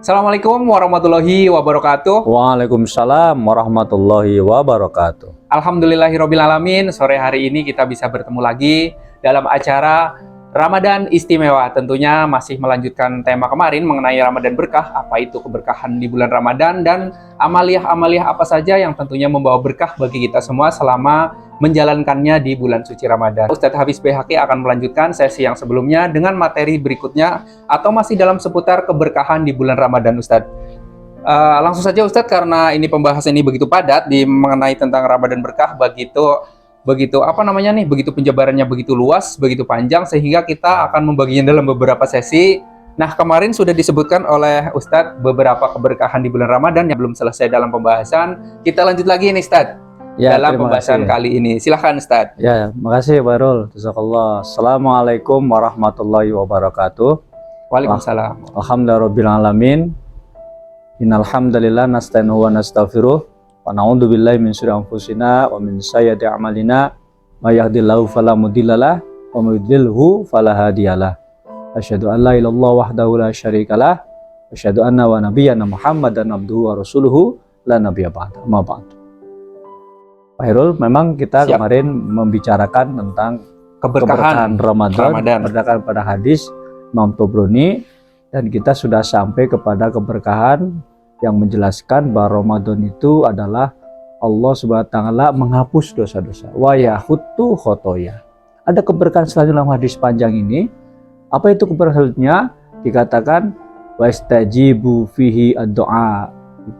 Assalamualaikum warahmatullahi wabarakatuh. Waalaikumsalam warahmatullahi wabarakatuh. Alhamdulillahirrabbilalamin. Sore hari ini kita bisa bertemu lagi dalam acara Ramadan Istimewa. Tentunya masih melanjutkan tema kemarin mengenai Ramadan berkah. Apa itu keberkahan di bulan Ramadan dan amaliyah-amaliyah apa saja yang tentunya membawa berkah bagi kita semua selama menjalankannya di bulan suci Ramadan. Ustadz Hafiz Baihaqi akan melanjutkan sesi yang sebelumnya dengan materi berikutnya atau masih dalam seputar keberkahan di bulan Ramadan, Ustadz. Langsung saja Ustadz, karena ini pembahasan ini begitu padat mengenai tentang Ramadan berkah, begitu penjabarannya begitu luas, begitu panjang, sehingga kita akan membaginya dalam beberapa sesi. Nah, kemarin sudah disebutkan oleh Ustadz beberapa keberkahan di bulan Ramadan yang belum selesai dalam pembahasan. Kita lanjut lagi nih Ustadz, dalam pembahasan kali ini. Silahkan Ustadz. Ya, makasih Barul. Jazakallah. Assalamualaikum warahmatullahi wabarakatuh. Waalaikumsalam. Alhamdulillahirrahmanirrahim. Innalhamdulillah nasta'inuhu wa nastaghfiruh wa na'udzu billahi min syururi anfusina wa min sayyiati a'malina may yahdihillahu fala mudhillalah wa may yudhlilhu fala hadiyalah. Asyhadu an la ilaha illallah wahdahu la syarikalah wa asyhadu anna wa nabiyyana Muhammadan abduhu wa rasuluhu la nabiyya ba'da. Amma ba'du. Pak Hirul, memang kita kemarin membicarakan tentang keberkahan Ramadan berdasarkan pada hadis Imam Tobroni, dan kita sudah sampai kepada keberkahan yang menjelaskan bahwa Ramadan itu adalah Allah Subhanahu wa taala menghapus dosa-dosa. Wa yahuttu khotoya. Ada keberkahan selanjutnya dalam hadis panjang ini. Apa itu keberkahan selanjutnya? Dikatakan wastajibu fihi ad-du'a.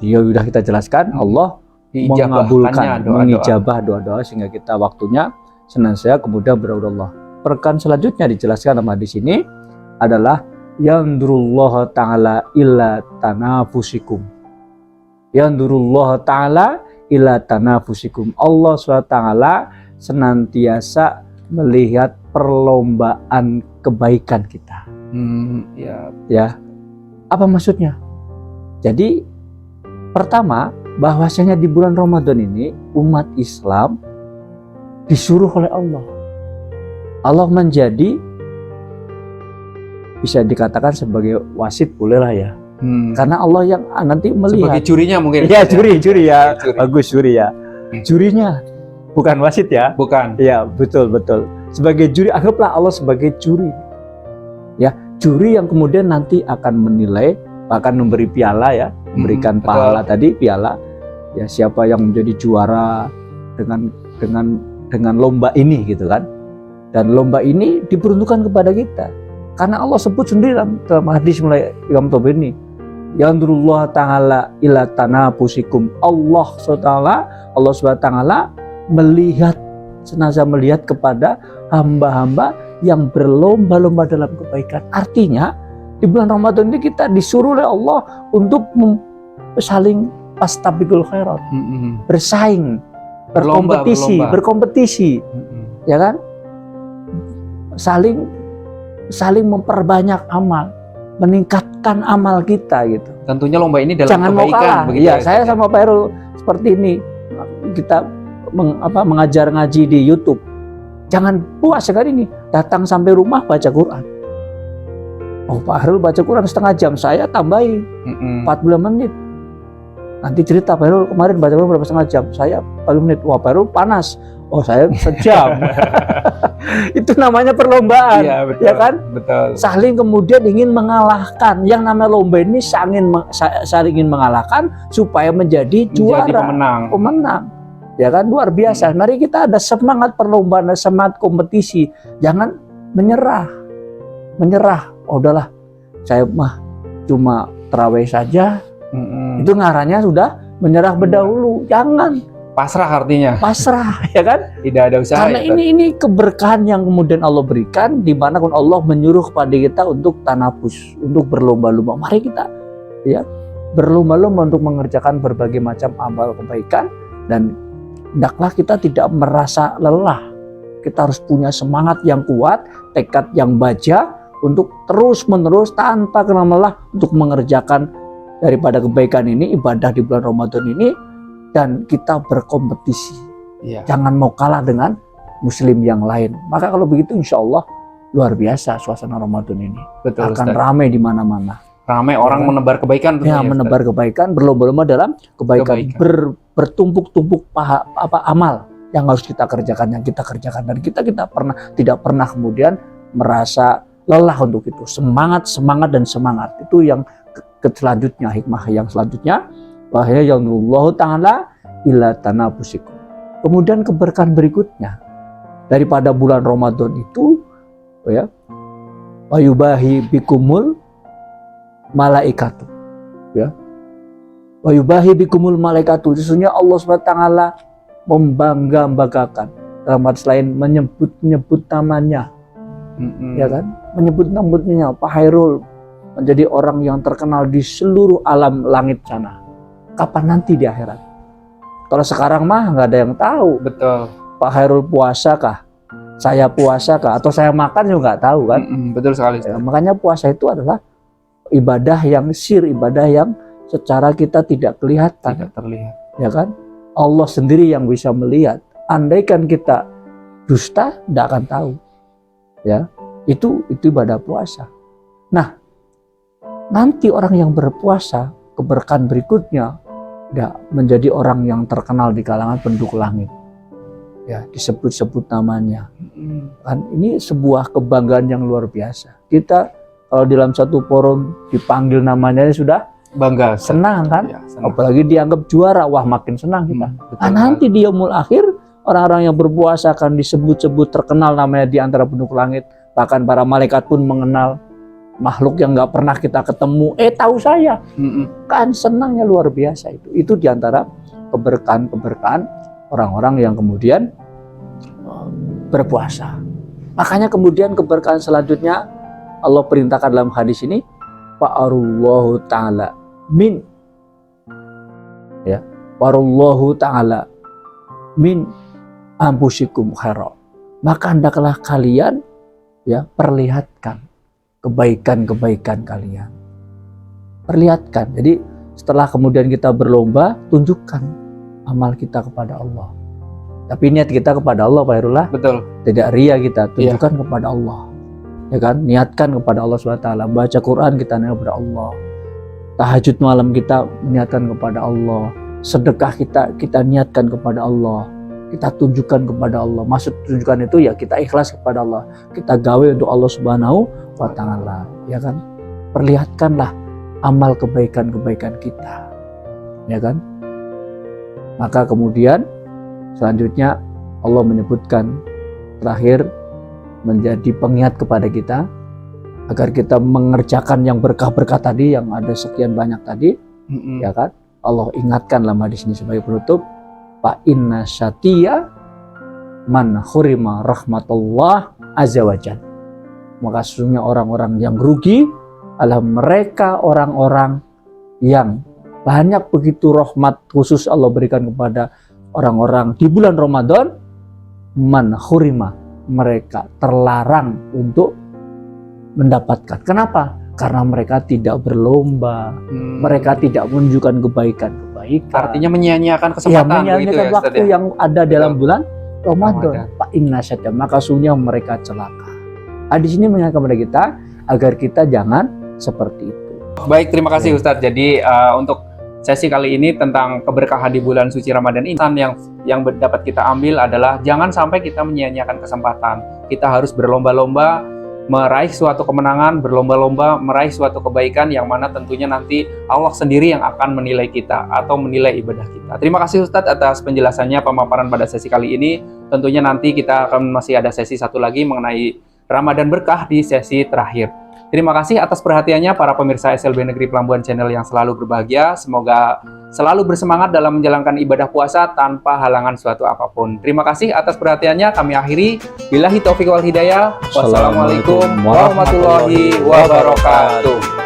Dia sudah kita jelaskan, Allah mengabulkan, mengijabah doa-doa, sehingga kita waktunya senantiasa kemudian berdoa. Perkan selanjutnya dijelaskan dalam hadis ini adalah yandurullah ta'ala illa tanafusikum. Yandurullah ta'ala illa tanafusikum. Allah SWT senantiasa melihat perlombaan kebaikan kita. Ya. Apa maksudnya? Jadi pertama, bahwasanya di bulan Ramadan ini umat Islam disuruh oleh Allah. Allah menjadi, bisa dikatakan sebagai wasit, bolehlah ya. Karena Allah yang nanti melihat. Sebagai jurinya mungkin. Ya, juri ya. Bagus, juri ya. Jurinya, bukan wasit ya. Bukan. Ya, betul. Sebagai juri, anggaplah Allah sebagai juri. Ya, juri yang kemudian nanti akan menilai, akan memberi piala ya. Memberikan pahala tadi, piala ya, siapa yang menjadi juara dengan lomba ini gitu kan. Dan lomba ini diperuntukkan kepada kita karena Allah sebut sendiri dalam hadis mulai Imam Tobroni, yandurullah ta'ala ila tanafusikum. Allah SWT melihat, senantiasa melihat kepada hamba-hamba yang berlomba-lomba dalam kebaikan. Artinya di bulan Ramadan ini kita disuruh oleh Allah untuk saling fastabiqul khairat, bersaing, berkompetisi, ya kan? Saling memperbanyak amal, meningkatkan amal kita gitu. Tentunya lomba ini dalam jangan kebaikan. Mau kalah. Ya, saya sama Pak Herul seperti ini. Kita mengajar ngaji di YouTube. Jangan puas sekali ini, datang sampai rumah baca Quran. Oh, Pak Herul baca Quran setengah jam, saya tambahin 40 menit. Nanti cerita Pak Herul kemarin baca Quran berapa setengah jam, saya 40 menit. Wah, Pak Herul panas. Oh, saya sejam. Itu namanya perlombaan, ya, betul, ya kan? Betul. Saling kemudian ingin mengalahkan. Yang namanya lomba ini saling ingin mengalahkan supaya menjadi juara, pemenang. Ya kan, luar biasa. Mari kita ada semangat perlombaan, semangat kompetisi. Jangan menyerah. Oh, udahlah, saya mah cuma tarawih saja. Itu ngarannya sudah menyerah berdahulu. Jangan. Pasrah artinya. Pasrah, ya kan? Tidak ada usaha. Karena ini keberkahan yang kemudian Allah berikan, di mana Allah menyuruh kepada kita untuk tanafus, untuk berlomba-lomba. Mari kita ya berlomba-lomba untuk mengerjakan berbagai macam amal kebaikan, dan hendaklah kita tidak merasa lelah. Kita harus punya semangat yang kuat, tekad yang baja untuk terus-menerus tanpa kenal lelah untuk mengerjakan daripada kebaikan ini, ibadah di bulan Ramadan ini. Dan kita berkompetisi, jangan mau kalah dengan muslim yang lain. Maka kalau begitu insya Allah luar biasa suasana Ramadan ini. Betul, akan Ustaz. ramai di mana-mana. Ramai orang menebar kebaikan tuh Ya, menebar kebaikan, berlomba-lomba dalam kebaikan. Bertumpuk-tumpuk amal yang harus kita kerjakan, yang kita kerjakan, dan kita tidak pernah kemudian merasa lelah untuk itu. Semangat dan semangat itu yang selanjutnya, hikmah yang selanjutnya, wahya yanullahu ta'ala ila tanabusikum. Kemudian keberkahan berikutnya daripada bulan Ramadan itu, ya, wayubahi bikumul malaikatu, ya, wayubahi bikumul malaikatu. Sesungguhnya Allah SWT membangga-banggakan, dalam arti lain menyebut namanya, ya kan, menyebut namanya. Pak Hairul menjadi orang yang terkenal di seluruh alam langit sana. Kapan nanti di akhirat? Kalau sekarang mah nggak ada yang tahu. Betul. Pak Hairul puasa kah? Saya puasa kah? Atau saya makan juga nggak tahu kan? Betul sekali. Ya, makanya puasa itu adalah ibadah yang ibadah yang secara kita tidak kelihatan, Tidak terlihat. ya kan? Allah sendiri yang bisa melihat. Andaikan kita dusta, tidak akan tahu. Ya, itu ibadah puasa. Nah, nanti orang yang berpuasa, keberkahan berikutnya, ya, menjadi orang yang terkenal di kalangan penduduk langit. Ya, disebut-sebut namanya. Kan ini sebuah kebanggaan yang luar biasa. Kita kalau di dalam satu forum dipanggil namanya sudah bangga, senang kan? Ya, senang. Apalagi dianggap juara, wah makin senang kita. Nanti di yaumul akhir orang-orang yang berpuasa akan disebut-sebut terkenal namanya di antara penduduk langit. Bahkan para malaikat pun mengenal makhluk yang nggak pernah kita ketemu. Tahu saya, kan senangnya luar biasa itu. Itu di antara keberkahan orang-orang yang kemudian berpuasa. Makanya kemudian keberkahan selanjutnya Allah perintahkan dalam hadis ini, fa'arullahu ta'ala min, ya, fa'arullahu ta'ala min ampusikum khaira. Maka hendaklah kalian, ya, perlihatkan kebaikan-kebaikan kalian. Perlihatkan. Jadi setelah kemudian kita berlomba, tunjukkan amal kita kepada Allah. Tapi niat kita kepada Allah, Pak Hairullah. Betul. Tidak ria kita, tunjukkan kepada Allah. Ya kan, niatkan kepada Allah SWT. Baca Quran kita niat kepada Allah. Tahajud malam kita niatkan kepada Allah. Sedekah kita niatkan kepada Allah. Kita tunjukkan kepada Allah. Maksud tunjukkan itu ya kita ikhlas kepada Allah. Kita gawe untuk Allah Subhanahu wa Ta'ala. Ya kan, perlihatkanlah amal kebaikan-kebaikan kita. Ya kan. Maka kemudian selanjutnya Allah menyebutkan terakhir menjadi pengingat kepada kita agar kita mengerjakan yang berkah-berkah tadi yang ada sekian banyak tadi, ya kan? Allah ingatkan dalam hadis ini sebagai penutup, fa inna syatiya man khurima rahmatullah azza wajalla. Maka sesungguhnya orang-orang yang rugi adalah mereka orang-orang yang banyak begitu rahmat khusus Allah berikan kepada orang-orang di bulan Ramadan, man khurima, mereka terlarang untuk mendapatkan. Kenapa? Karena mereka tidak berlomba, mereka tidak menunjukkan kebaikan-kebaikan. Artinya menyia-nyiakan kesempatan. Ya, menyia-nyiakan waktu yang ada dalam bulan Ramadan. Pak inna syadda, maka sungguhnya mereka celaka. Di sini mengingatkan kepada kita agar kita jangan seperti itu. Baik, terima kasih Ustadz. Jadi untuk sesi kali ini tentang keberkahan di bulan suci Ramadan ini, yang dapat kita ambil adalah jangan sampai kita menyia-nyiakan kesempatan. Kita harus berlomba-lomba meraih suatu kemenangan, berlomba-lomba meraih suatu kebaikan yang mana tentunya nanti Allah sendiri yang akan menilai kita atau menilai ibadah kita. Terima kasih Ustadz atas penjelasannya, pemaparan pada sesi kali ini. Tentunya nanti kita akan masih ada sesi satu lagi mengenai Ramadan berkah di sesi terakhir. Terima kasih atas perhatiannya para pemirsa SLB Negeri Pelambuan Channel yang selalu berbahagia. Semoga selalu bersemangat dalam menjalankan ibadah puasa tanpa halangan suatu apapun. Terima kasih atas perhatiannya. Kami akhiri. Billahi taufiq wal hidayah. Wassalamualaikum warahmatullahi wabarakatuh.